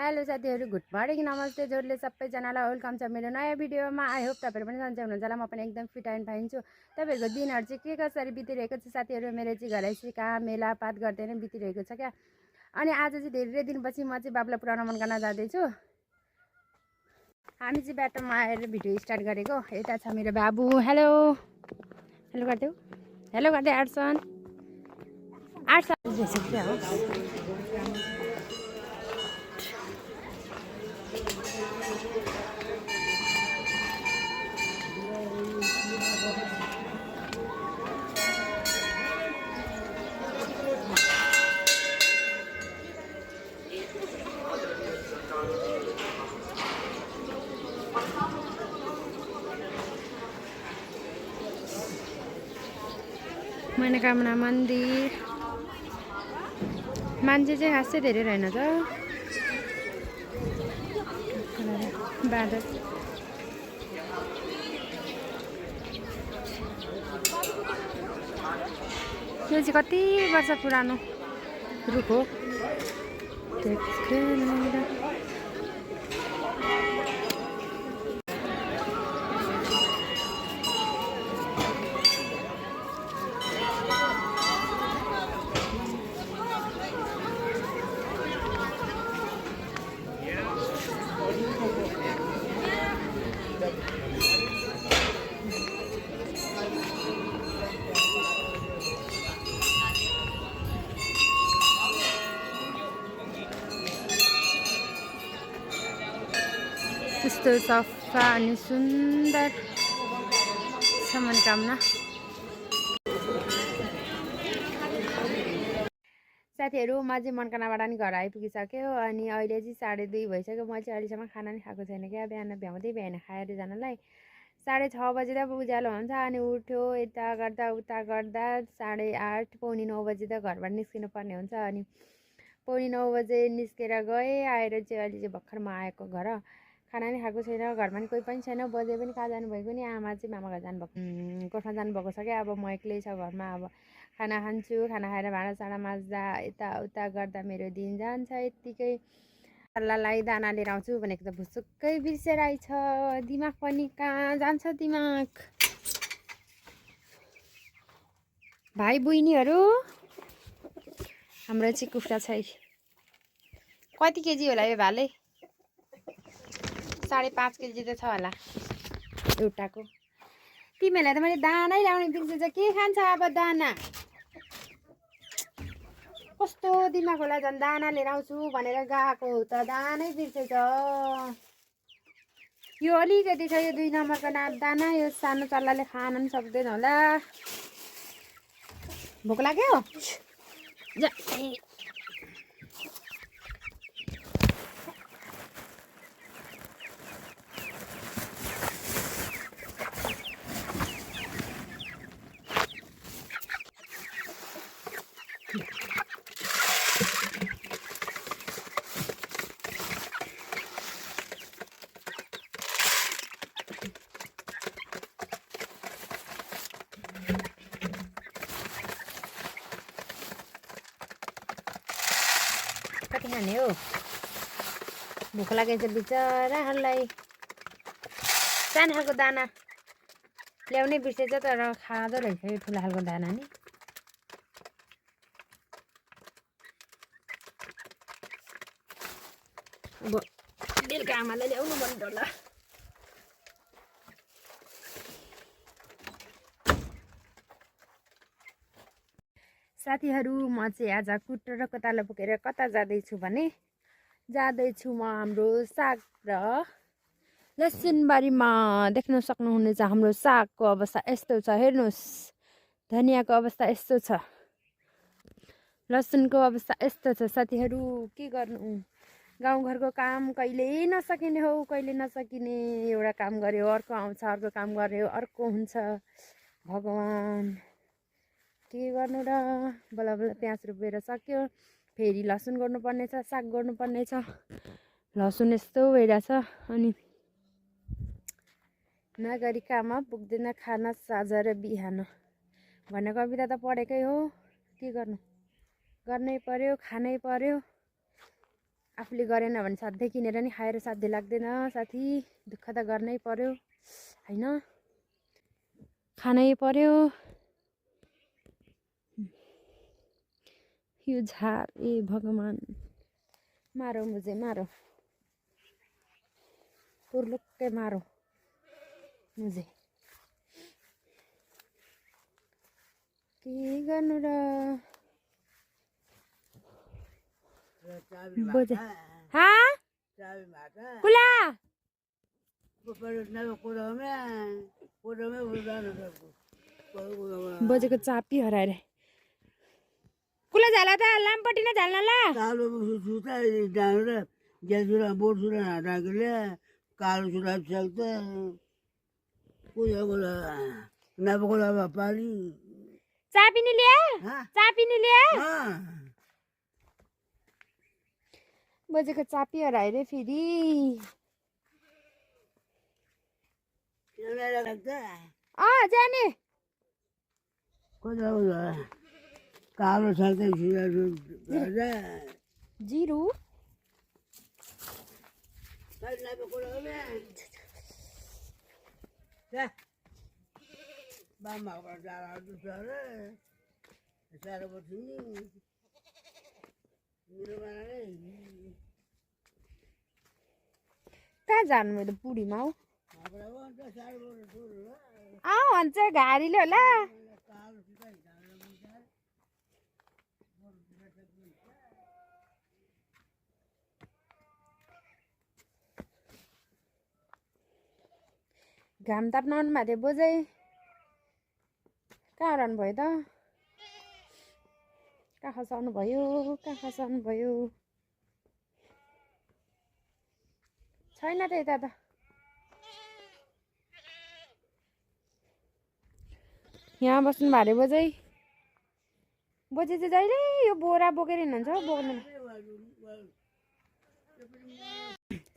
Hello साथीहरु, good morning, नमस्ते जोरले सबैजनालाई वेलकम छ मेरो नयाँ भिडियोमा। आई होप तपाईहरु पनि सन्चै हुनुहुन्छ होला। म पनि एकदम फिट एन्ड फाइन छु। तपाईहरुको दिनहरु चाहिँ के कसरी बितिरहेको छ साथीहरु? मेरो चाहिँ घरैसी काम मेलापात गर्दै नै बितिरहेको छ क्या। अनि आज चाहिँ धेरै दिनपछि म चाहिँ बाबुलाई पुरानो मन गर्न जाँदैछु। हामी चाहिँ बाटोमा आएर भिडियो स्टार्ट गरेको। यता छ मेरो बाबु। हेलो हेलो गर्देऊ, हेलो गर्दै आर्सन क्या हो। मनोकामना मन्दिर मान्छे चाहिँ खासै धेरै रहेन त। बादल यो चाहिँ कति वर्ष पुरानो रुख हो। कस्तो सफा अनि सुन्दर छ मनोकामना। साथीहरु, म चाहिँ मनोकामनाबाट नि घर आइपुगिसक्यो। अनि अहिले चाहिँ 2:30 भइसक्यो। म चाहिँ अहिलेसम्म खाना नि खाएको छैन क्या। बिहान भ्याउँदै खाएर जानलाई 6:30 बजी त उज्यालो हुन्छ। अनि उठ्यो, यता गर्दा उता गर्दा 8:30 पौनी 9 बजी त घरबाट निस्किनु पर्ने हुन्छ। अनि पौनी 9 बजे निस्केर गएँ। आएर चाहिँ अहिले चाहिँ भर्खर म आएको घर। खाना नि खाएको छैन, घरमा नि कोही पनि छैन। बजे पनि कहाँ जानुभएको नि, आमा चाहिँ मामा घर जानुभएको, गोठमा जानुभएको छ क्या। अब म एक्लै छ घरमा। अब खाना खान्छु, खाना खाएर भाँडासाँडा माझ्दा यताउता गर्दा मेरो दिन जान्छ यत्तिकै। चल्लालाई दाना लिएर आउँछु भनेको त भुसुक्कै बिर्सेर आइछ। दिमाग पनि कहाँ जान्छ दिमाग। भाइ बहिनीहरू, हाम्रो चाहिँ कुखुरा छ। कति केजी होला यो भाले? 5.5 केजी त छ होला एउटाको। तिमीहरूलाई त मैले दानै ल्याउने बिर्सेछ। के खान्छ अब दाना? कस्तो दिमाग होला, झन् दाना लिएर आउँछु भनेर गएको त दानै बिर्सेछ। यो अलिकति छ, यो 2 नम्बरको दाना। यो सानो चल्लाले खान पनि सक्दैन होला। भोक लाग्यो? कति खाने हो? भोक लागेछ बिचराहरूलाई। सानो खालको दाना ल्याउनै बिर्सेछ, तर खाँदो रहेछ यो ठुलो खालको दाना नि। अब बेलुका आमालाई ल्याउनु भन्नु होला। साथीहरू, म चाहिँ आज कुटो र कतालो बोकेर कता जाँदैछु भने जाँदैछु म हाम्रो साग र लसुनबारीमा। देख्न सक्नुहुनेछ हाम्रो सागको अवस्था यस्तो छ। हेर्नुहोस्, धनियाँको अवस्था यस्तो छ, लसुनको अवस्था यस्तो छ। साथीहरू, के गर्नु, गाउँघरको काम कहिल्यै नसकिने हो, कहिले नसकिने। एउटा काम गर्यो अर्को आउँछ, अर्को काम गर्यो अर्को हुन्छ। भगवान्, के गर्नु र। बल्ल बल्ल प्याज रोपेर सक्यो, फेरि लसुन गर्नुपर्ने छ, साग गर्नुपर्ने छ। लसुन यस्तो भइरहेछ। अनि नगरी काममा पुग्दैन खाना साँझ र बिहान भन्ने कविता त पढेकै हो। के गर्नु, गर्नै पर्यो, खानै पर्यो। आफूले गरेन भने सधैँ किनेर नि खाएर साध्य लाग्दैन साथी। दुःख त गर्नै पर्यो होइन, खानै पर्यो। यो झार ए भगवान, मारो मुझे मारो, पुर्लुक्कै मारो मुझे। के गर्नु र बोजे हाँ कुला बोजेको चापी हराएर कुला झाला त लामपट्टि नै झाल्न ल कालो सुता डाँडा ग्यासुरा बोर्डसुरा ढाकेले कालो सुरा सक्छ पूजाको नबको पाली चापी नि ल्या चापी नि ल्या बोजेको चापी हराएर फेरि जाने कालो सक्छ जिरो कहाँ जानु मेरो बुढीमा हौ भन्छ घारीले होला। घाम ताप्न आउनु भएको थियो बोजै, कहाँ रहनु भयो त? कहाँ खसाउनु भयो, कहाँ खसाउनु भयो? छैन त यता त। यहाँ बस्नु भारे बोजै, बोजै चाहिँ जहिले यो बोरा बोकेर हिँड्नुहुन्छ हौ बोक्नु।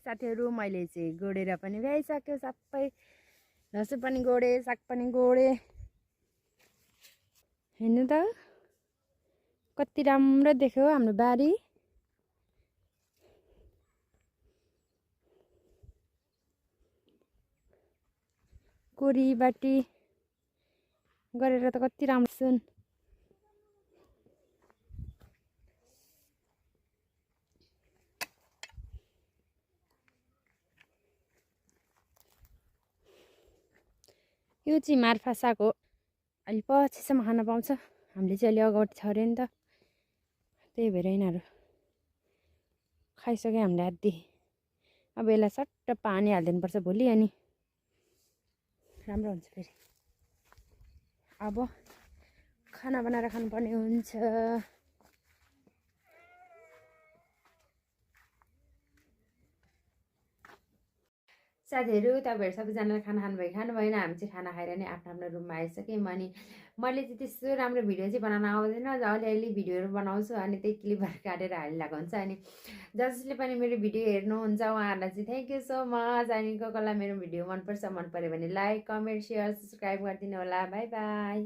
साथीहरू मैले चाहिँ गोडेर पनि भ्याइसक्यो सबै, लसु पनि गोडे, साग पनि गोडे। हेर्नु त कति राम्रो देख्यो हाम्रो बारी। कोरीबाटी गरेर त कति राम्रो सुन। यो चाहिँ मार्फासाको अलि पछिसम्म खान पाउँछ, हामीले चाहिँ अलि अगाडि छ अरे नि त, त्यही भएर यिनीहरू खाइसक्यो हामीले आधी। अब यसलाई सट्ट पानी हालिदिनुपर्छ भोलि, अनि राम्रो हुन्छ फेरि। अब खाना बनाएर खानुपर्ने हुन्छ। साथीहरू तपाईँहरू सबैजनाले खाना खानुभयो खानु भएन, हामी चाहिँ खाना खाएर नै आफ्नो आफ्नो रुममा आइसक्यौँ। अनि मैले चाहिँ त्यस्तो राम्रो भिडियो चाहिँ बनाउन आउँदैन, अलिअलि भिडियोहरू बनाउँछु अनि त्यही क्लिपहरू काटेर हालिरहेको हुन्छ। अनि जसले पनि मेरो भिडियो हेर्नुहुन्छ उहाँहरूलाई चाहिँ थ्याङ्क यू सो मच। अनि को कोलाई मेरो भिडियो मनपर्छ, मन पऱ्यो भने लाइक कमेन्ट सेयर सब्सक्राइब गरिदिनु होला। By by.